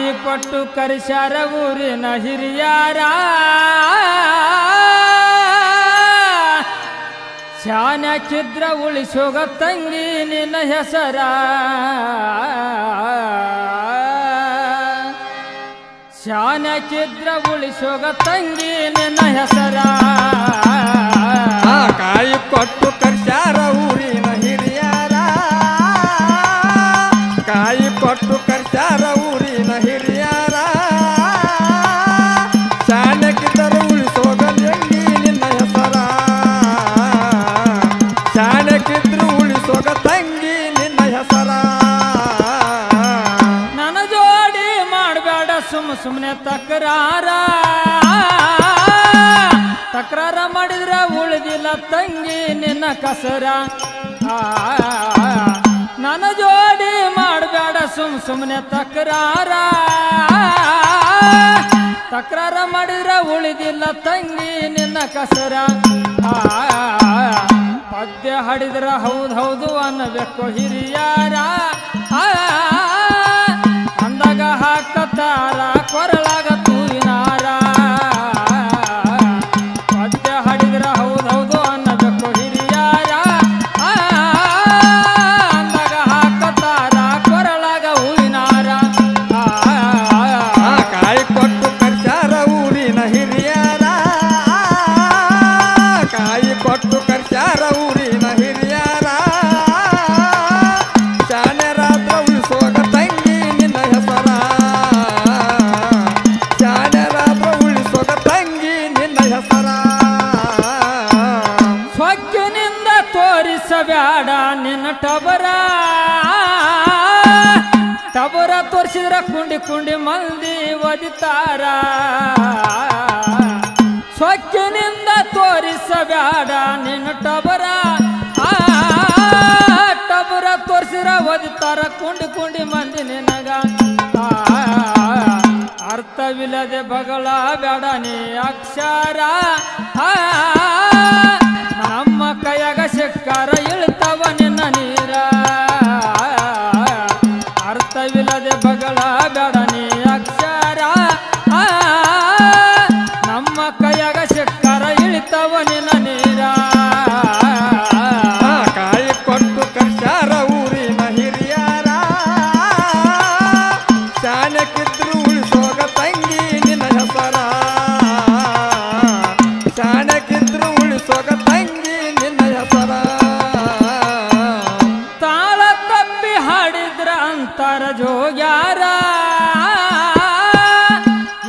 ಕಾಯಿ ಕೊಟ್ಟು ಕರೆಸ್ಯಾರ ಊರಿನ ಹಿರಿಯಾರ ಶಾನ್ಯಾಕಿದ್ರ ಉಳಿಸೋಗ ತಂಗಿ ನಿನ್ನ ಹೆಸರ ಶಾನ್ಯಾಕಿದ್ರ ಉಳಿಸೋಗ ತಂಗಿ ನಿನ್ನ ಹೆಸರ ಕಾಯಿ ಕೊಟ್ಟು ಕರೆಸ್ಯಾರ ಊರಿನ ಹಿರಿಯಾರ ಕಾಯಿ ಕೊಟ್ಟು ಕರೆಸ್ಯಾರ ಊರಿನ ಹಿರಿಯಾರ ಶಾನ್ಯಾಕಿದ್ದರು ಉಳಿಸೋಗ ತಂಗಿ ನಿನ್ನ ಹೆಸರ ಶಾನ್ಯಾಕಿದ್ರು ಉಳಿಸೋಗ ತಂಗಿ ನಿನ್ನ ಹೆಸರ ನನ್ನ ಜೋಡಿ ಮಾಡಬೇಡ ಸುಮ್ಮನೆ ತಕರಾರ ಮಾಡಿದ್ರೆ ಉಳಿದಿಲ್ಲ ತಂಗಿ ನಿನ್ನ ಕಸರ ನನ್ನ ಜೋಡಿ ಮಾಡಬೇಡ ಸುಮ್ಮನೆ ತಕರಾರ ಮಾಡಿದ್ರೆ ಉಳಿದಿಲ್ಲ ತಂಗಿ ನಿನ್ನ ಕಸರ ಪದ್ಯ ಹಾಡಿದ್ರ ಹೌದು ಅನ್ನಬೇಕು ಹಿರಿಯಾರ ಅಂದಾಗ ಹಾಕತಾರ ಕೊರಳಾಗ ತೂವಿನಾರ ಪದ್ಯ ಹಾಡಿದ್ರ ಹೌದು ಅನ್ನಬೇಕು ಹಿರಿಯಾರ ಅಂದಾಗ ಹಾಕತಾರ ಕೊರಳಾಗ ಹೂವಿನಾರ ಕಾಯಿ ಕೊಟ್ಟು ಕರೆಸ್ಯಾರ ಊರಿನ ಹಿರಿಯಾರ ಕಾಯಿ ಕೊಟ್ಟು ಕರೆಸ್ಯಾರ ಊರಿನ ಹಿರಿಯಾರ ಶಾನ್ಯರಾತ್ರ ಉಳಿಸೋಗ ತಂಗಿ ನಿನ್ನ ಹೆಸರ ಶಾನ್ಯರಾತ್ರ ಉಳಿಸೋಗ ತಂಗಿ ನಿನ್ನ ಹೆಸರ ಸ್ವಚ್ಛನಿಂದ ತೋರಿಸಬೇಡ ನಿನ್ನ ಟಬರ ತೋರಿಸಿದ್ರ ಕುಂಡಿ ಮಂದಿ ಒದಿತಾರ ಸ್ವಚ್ಛನಿಂದ ತೋರಿಸಬೇಡ ನಿನ್ನ ಟಬರ ತೋರಿಸಿದ್ರ ಒದಿತಾರ ಕುಂಡಿ ಮಂದಿ ನಿನಗ ಅರ್ಥವಿಲ್ಲದೆ ಬಗಳ ಬೇಡ ನೀ ಅಕ್ಷರ ನಮ್ಮ ಕೈಯಾಗ ಸಿಕ್ಕಾರ ಇಳ್ತಾವ ನಿನ್ನ ನೀರ ಅರ್ಥವಿಲ್ಲದೆ ಬಗಳ ಬೇಡ ನೀ ಅಕ್ಷರ ನಮ್ಮ ಕೈಯಾಗ ಸಿಕ್ಕಾರ ಇಳಿತಾವ ನಿನ್ನ ನೀರ ಕಾಯಿ ಕೊಟ್ಟು ಕರೆಸ್ಯಾರ ಊರಿನ ಹಿರಿಯಾರ ಶಾನ್ಯಕ್ಕಿದ್ರು ಉಳಿಸೋಗ ತಂಗಿ ನಿನ್ನ ಹೆಸರ ಶಾನ್ಯಕ್ಕಿದ್ರು ಉಳಿಸೋಗ ತಂಗಿ ನಿನ್ನ ಹೆಸರ ತಾಳ ತಪ್ಪಿ ಹಾಡಿದ್ರ ಅಂತಾರ ಜೋಗ್ಯಾರ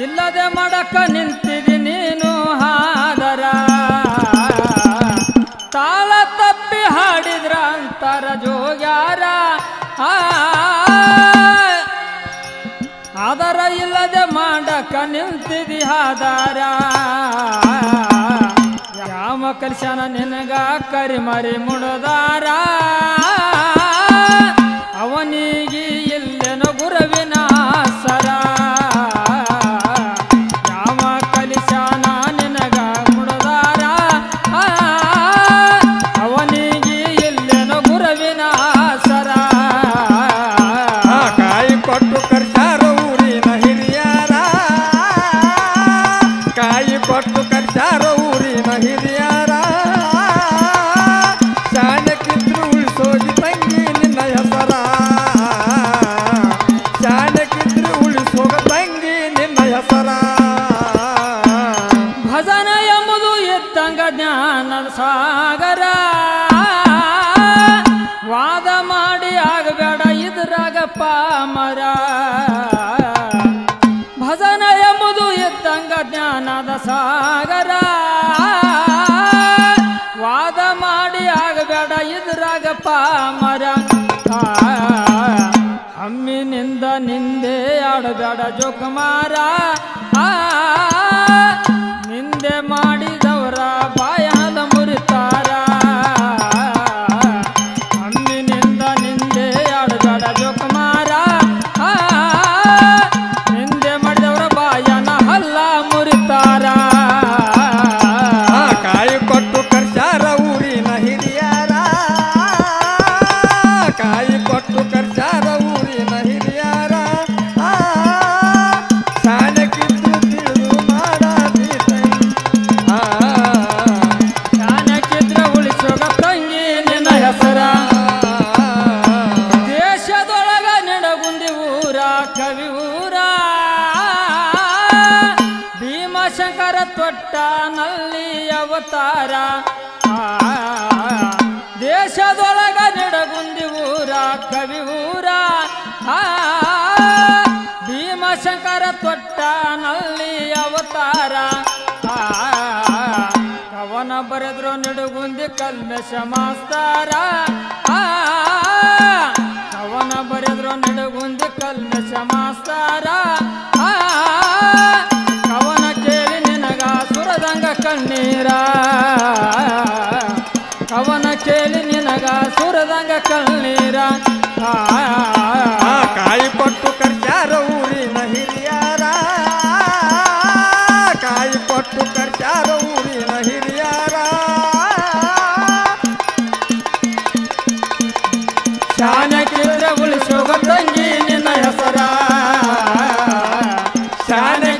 ಇಲ್ಲದೆ ಮಾಡಕ ನಿಂತಿದಿ ನೀನು ಹಾದರ ತಾಳ ತಪ್ಪಿ ಹಾಡಿದ್ರ ಅಂತಾರ ಜೋಗ್ಯಾರ ಆದರ ಇಲ್ಲದೆ ಮಾಡಕ ನಿಂತಿದಿ ಹಾದಾರ ಯಾವ ಕಲ್ಸನ ನಿನಗ ಕರಿಮರಿ ಮುಡದಾರ ಅವನಿಗೆ ಇಲ್ಲೇನೋ ಗುರುವಿನ ಸರ ಯಾವ ಕಲಿಸನ ನಿನಗ ಮುಡದಾರ ಅವನಿಗೆ ಇಲ್ಲೇನೋ ಗುರುವಿನ ಸರ ಕಾಯಿ ಕೊಟ್ಟು ಕರೆಸ್ಯಾರ ಊರಿನ ಹಿರಿಯಾರ ಕಾಯಿ ಕೊಟ್ಟು ಕರೆಸ್ಯಾರ ಊರಿನ ಹಿರಿಯಾರ ಶಾನ್ಯಕ್ಕಿದ್ರು ಉಳಿಸೋಗಿ ತಂಗಿ ನಿನ್ನ ಹೆಸರ ಶಾನ್ಯಕ್ಕಿದ್ರು ಉಳಿಸೋಗ ತಂಗಿ ನಿನ್ನ ಹೆಸರ ಭಜನ ಎಂಬುದು ಇದ್ದಂಗ ಜ್ಞಾನದ ಸಾಗರ ವಾದ ಮಾಡಿ ಆಗಬೇಡ ಇದ್ರಾಗ ಪಾಮರ ಭಜನ ಎಂಬುದು ಇದ್ದಂಗ ಜ್ಞಾನದ ಸಾಗರ ವಾದ ಮಾಡಿ ಆಗಬೇಡ ಇದ್ರಾಗ ಪಾಮರ ಹಮ್ಮಿನಿಂದ ನಿಂದೆ ಆಡಬೇಡ ಜೋಕುಮಾರ ನಿಂದೆ ಮಾಡಿದವರ ಬಾಯಾಲ ಮುರಿತಾರ ಹಮ್ಮಿನಿಂದ ನಿಂದೆ ಆಡಬೇಡ ಜೋಕುಮಾರ ನಿಂದೆ ಮಾಡಿದವರ ಬಾಯನ ಹಲ್ಲ ಮುರಿತಾರ ಕಾಯಿ ಕೊಟ್ಟು ಕರೆಸ್ಯಾರ ಊರಿನ ಹಿರಿಯಾರ ಕಾಯಿ ಕೊಟ್ಟು ಕರೆಸ್ಯಾರ ಊರಿನ ಹಿರಿಯಾರ ತೊಟ್ಟ ನಲ್ಲಿ ಅವತಾರ ದೇಶದೊಳಗ ನಿಡಗುಂದಿ ಊರ ಕವಿ ಊರ ಭೀಮಶಂಕರ ತೊಟ್ಟ ನಲ್ಲಿ ಅವತಾರ ಕವನ ಬರೆದ್ರು ನಿಡಗುಂದಿ ಕಲ್ಮೇಶ ಮಾಸ್ತಾರ ಕವನ ಬರೆದ್ರು ನಿಡಗುಂದಿ ಕಲ್ಮೇಶ ಮಾಸ್ತಾರ ಕವನ ಕೇಳಿ ನಿನಗ ಸುರದಂಗ ಕಣ್ಣೀರ ಕವನ ಕೇಳಿ ನಿನಗ ಸುರದಂಗ ಕಣ್ಣೀರ ಕಾಯಿ ಕೊಟ್ಟು ಕರ್ಚಾರ ಊರಿನ ಹಿರಿಯಾರ ಕಾಯಿ ಕೊಟ್ಟು ಕರ್ಚಾರ ಊರಿನ ಹಿರಿಯಾರ ಶಾನಕ್ಕಿದ್ರೆ ಉಳಿಸೋಗ ತಂಗಿ ನಿನ್ನ ಹೆಸರ ಶಾನೆ